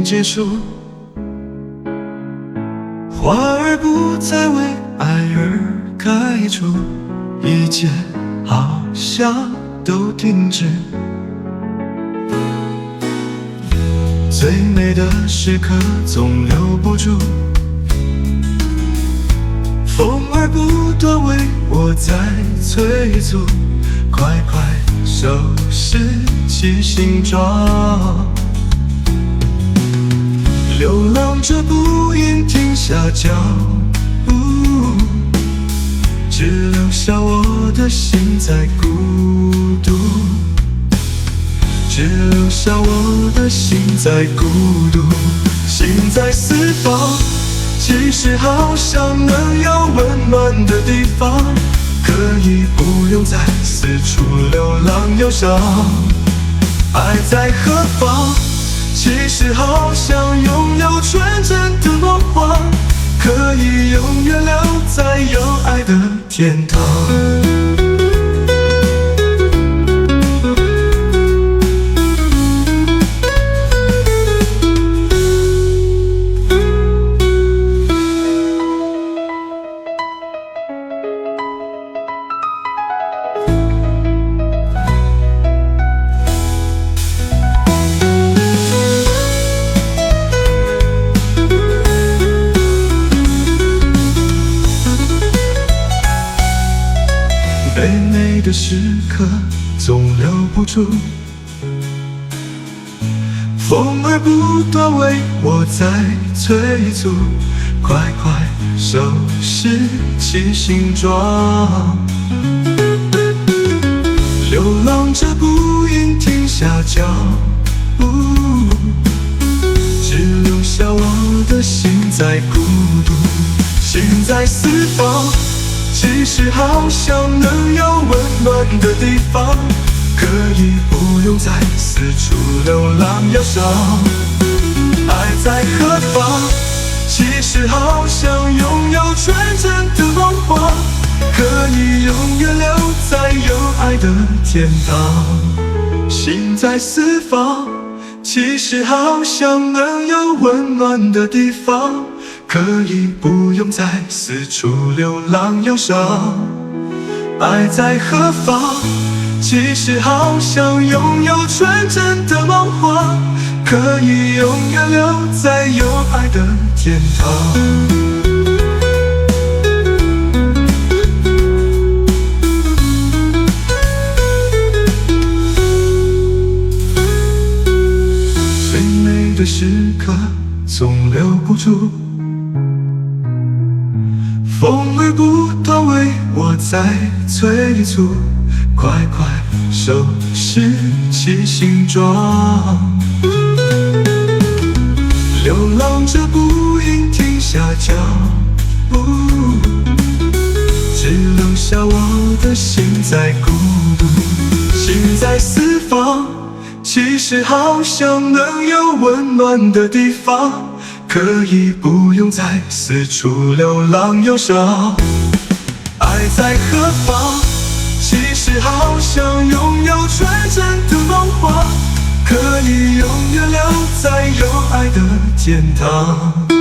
经结束，花儿不再为爱而开出，一切好像都停止。最美的时刻总留不住，风儿不断为我在催促，快快收拾起行装。流浪者不应停下脚步，只留下我的心在孤独，只留下我的心在孤独。心在四方，其实好想能有温暖的地方，可以不用再四处流浪忧伤。爱在何方？其实好想拥有纯真的梦话，可以永远留在有爱的天堂。最美的时刻总留不住，风儿不断为我在催促，快快收拾起行装。流浪者不应停下脚步，只留下我的心在孤独。心在四方，其实好想能有温暖的地方，可以不用再四处流浪忧伤。爱在何方？其实好想拥有纯真的梦话，可以永远留在有爱的天堂。心在四方，其实好想能有温暖的地方，可以不用再四处流浪忧伤。爱在何方？其实好想拥有纯真的梦话，可以永远留在有爱的天堂。最美的时刻总留不住，风儿不断为我在催促，快快收拾起行装。流浪者不应停下脚步，只留下我的心在孤独。心在四方，其实好想能有温暖的地方，可以不用再四处流浪忧伤。爱在何方？其实好想拥有纯真的梦话，可以永远留在有爱的天堂。